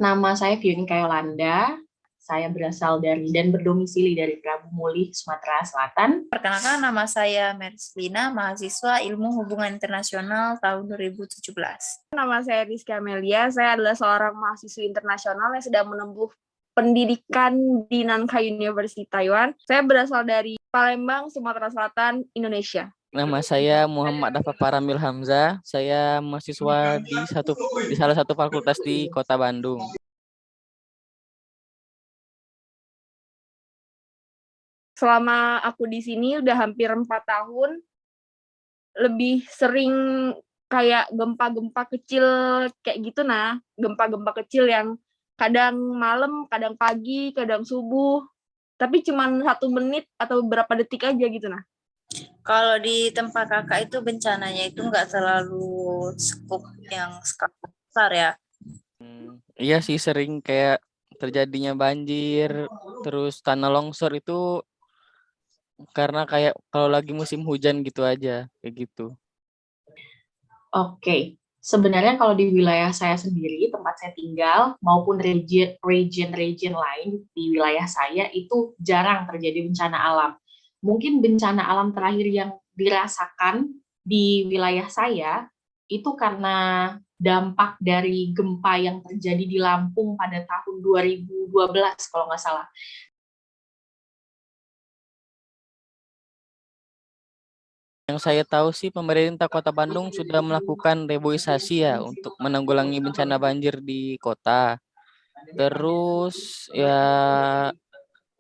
Nama saya Fionika Yolanda. Saya berasal dari dan berdomisili dari Prabu Mulih, Sumatera Selatan. Perkenalkan, nama saya Merslina, mahasiswa Ilmu Hubungan Internasional tahun 2017. Nama saya Rizky Amelia, saya adalah seorang mahasiswa internasional yang sedang menempuh pendidikan di Nankai University Taiwan. Saya berasal dari Palembang, Sumatera Selatan, Indonesia. Nama saya Muhammad Dafa Paramil Hamzah. Saya mahasiswa di salah satu fakultas di Kota Bandung. Selama aku di sini udah hampir 4 tahun, lebih sering kayak gempa-gempa kecil kayak gitu gempa-gempa kecil yang kadang malam, kadang pagi, kadang subuh, tapi cuman 1 menit atau beberapa detik aja gitu Kalau di tempat kakak itu bencananya itu nggak terlalu skup yang skala besar ya? Iya sih, sering kayak terjadinya banjir, terus tanah longsor itu karena kayak kalau lagi musim hujan gitu aja, kayak gitu. Oke, sebenarnya kalau di wilayah saya sendiri, tempat saya tinggal, maupun region lain di wilayah saya itu jarang terjadi bencana alam. Mungkin bencana alam terakhir yang dirasakan di wilayah saya itu karena dampak dari gempa yang terjadi di Lampung pada tahun 2012 kalau nggak salah. Yang saya tahu sih pemerintah Kota Bandung sudah melakukan reboisasi ya untuk menanggulangi bencana banjir di kota. Terus ya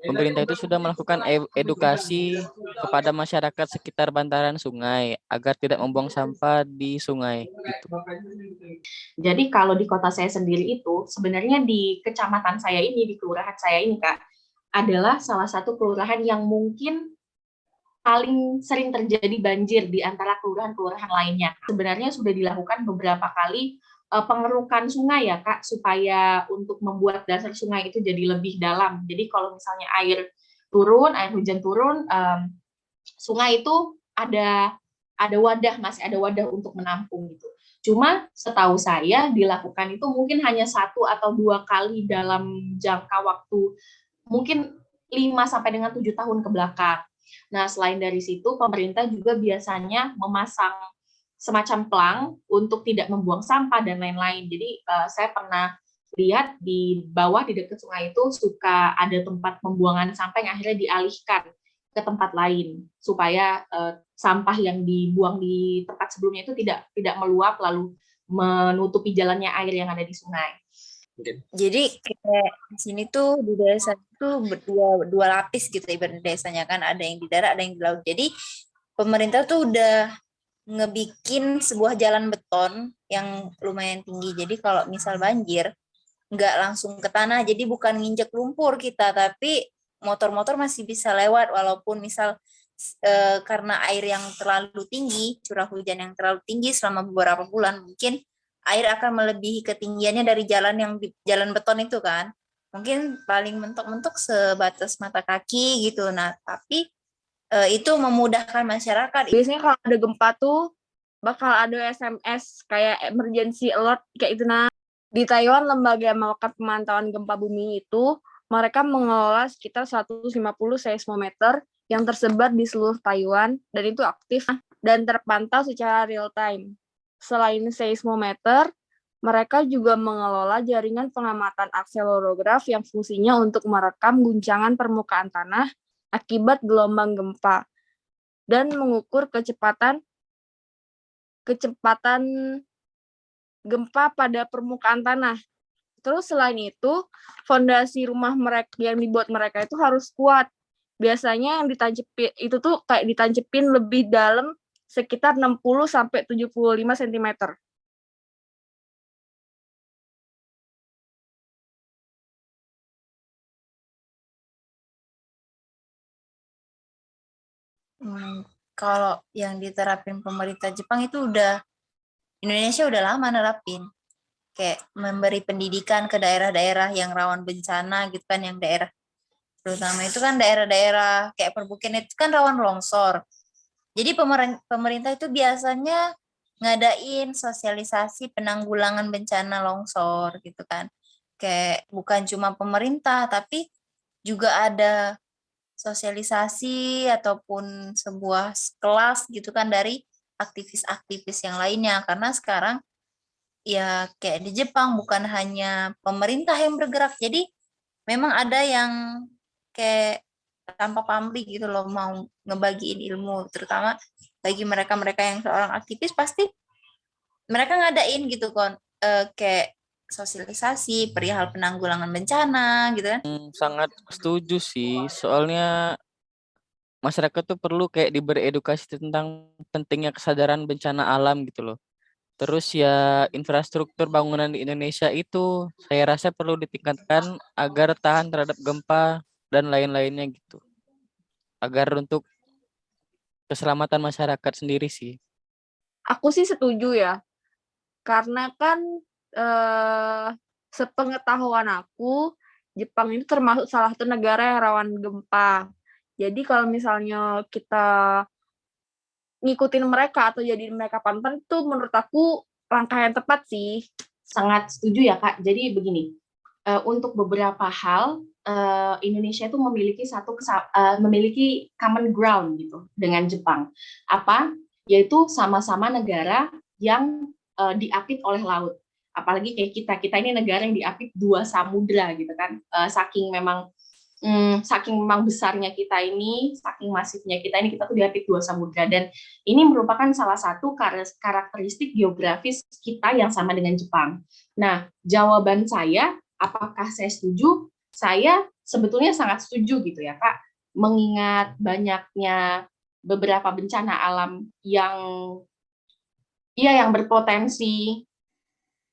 pemerintah itu sudah melakukan edukasi kepada masyarakat sekitar bantaran sungai agar tidak membuang sampah di sungai gitu. Jadi kalau di kota saya sendiri itu sebenarnya di kecamatan saya ini, di kelurahan saya ini Kak, adalah salah satu kelurahan yang mungkin paling sering terjadi banjir di antara kelurahan-kelurahan lainnya. Sebenarnya sudah dilakukan beberapa kali pengerukan sungai ya Kak, supaya untuk membuat dasar sungai itu jadi lebih dalam. Jadi kalau misalnya air hujan turun, sungai itu ada wadah, masih ada wadah untuk menampung gitu. Cuma setahu saya dilakukan itu mungkin hanya 1 atau 2 kali dalam jangka waktu mungkin 5 sampai dengan 7 tahun ke belakang. Nah, selain dari situ pemerintah juga biasanya memasang semacam pelang untuk tidak membuang sampah dan lain-lain. Jadi saya pernah lihat di bawah di dekat sungai itu suka ada tempat pembuangan sampah yang akhirnya dialihkan ke tempat lain supaya sampah yang dibuang di tempat sebelumnya itu tidak meluap lalu menutupi jalannya air yang ada di sungai. Jadi kayak di sini tuh di desa itu dua lapis gitu ibarat desanya kan, ada yang di darat ada yang di laut. Jadi pemerintah tuh udah ngebikin sebuah jalan beton yang lumayan tinggi. Jadi kalau misal banjir nggak langsung ke tanah, jadi bukan nginjek lumpur kita, tapi motor-motor masih bisa lewat walaupun misal karena air yang terlalu tinggi, curah hujan yang terlalu tinggi selama beberapa bulan, mungkin air akan melebihi ketinggiannya dari jalan beton itu kan. Mungkin paling mentok-mentok sebatas mata kaki gitu. Nah, tapi itu memudahkan masyarakat. Biasanya kalau ada gempa tuh bakal ada SMS kayak emergency alert kayak itu Di Taiwan, Lembaga Melakukan Pemantauan Gempa Bumi itu mereka mengelola sekitar 150 seismometer yang tersebar di seluruh Taiwan dan itu aktif dan terpantau secara real time. Selain seismometer, mereka juga mengelola jaringan pengamatan akselerograf yang fungsinya untuk merekam guncangan permukaan tanah akibat gelombang gempa dan mengukur kecepatan gempa pada permukaan tanah. Terus selain itu, fondasi rumah mereka yang dibuat mereka itu harus kuat. Biasanya yang ditancapin itu tuh kayak ditancapin lebih dalam sekitar 60 sampai 75 cm. Kalau yang diterapin pemerintah Jepang itu Indonesia udah lama nerapin. Kayak memberi pendidikan ke daerah-daerah yang rawan bencana gitu kan, yang daerah terutama itu kan daerah-daerah kayak perbukitan itu kan rawan longsor. Jadi pemerintah itu biasanya ngadain sosialisasi penanggulangan bencana longsor gitu kan. kayak bukan cuma pemerintah tapi juga ada sosialisasi ataupun sebuah kelas gitu kan dari aktivis-aktivis yang lainnya, karena sekarang ya kayak di Jepang bukan hanya pemerintah yang bergerak, jadi memang ada yang kayak tanpa pamrih gitu loh mau ngebagiin ilmu, terutama bagi mereka-mereka yang seorang aktivis pasti mereka ngadain gitu kan, kayak sosialisasi perihal penanggulangan bencana gitu kan. Sangat setuju sih, soalnya masyarakat tuh perlu kayak diberi edukasi tentang pentingnya kesadaran bencana alam gitu loh. Terus ya infrastruktur bangunan di Indonesia itu saya rasa perlu ditingkatkan agar tahan terhadap gempa dan lain-lainnya gitu. Agar untuk keselamatan masyarakat sendiri sih. Aku sih setuju ya, karena kan sepengetahuan aku, Jepang itu termasuk salah satu negara yang rawan gempa. Jadi kalau misalnya kita ngikutin mereka atau jadi mereka panutan itu menurut aku langkah yang tepat sih. Sangat setuju ya Kak. Jadi begini, untuk beberapa hal Indonesia itu memiliki common ground gitu dengan Jepang. Apa? Yaitu sama-sama negara yang diapit oleh laut. Apalagi kayak kita ini negara yang diapit 2 samudra gitu kan. Saking memang besarnya kita ini, saking masifnya kita ini, kita tuh diapit 2 samudra, dan ini merupakan salah satu karakteristik geografis kita yang sama dengan Jepang. Nah, jawaban saya, apakah saya setuju? Saya sebetulnya sangat setuju gitu ya Kak, mengingat banyaknya beberapa bencana alam yang berpotensi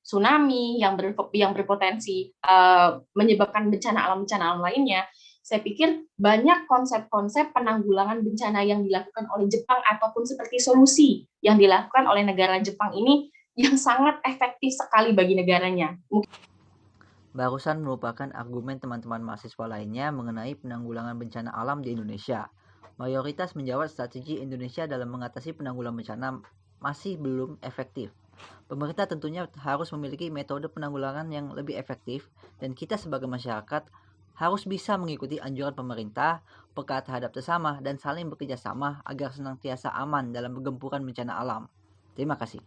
tsunami, yang berpotensi menyebabkan bencana alam lainnya. Saya pikir banyak konsep-konsep penanggulangan bencana yang dilakukan oleh Jepang ataupun seperti solusi yang dilakukan oleh negara Jepang ini yang sangat efektif sekali bagi negaranya. Barusan merupakan argumen teman-teman mahasiswa lainnya mengenai penanggulangan bencana alam di Indonesia. Mayoritas menjawab strategi Indonesia dalam mengatasi penanggulangan bencana masih belum efektif. Pemerintah tentunya harus memiliki metode penanggulangan yang lebih efektif, dan kita sebagai masyarakat harus bisa mengikuti anjuran pemerintah, peka terhadap sesama, dan saling bekerja sama agar senantiasa aman dalam gempuran bencana alam. Terima kasih.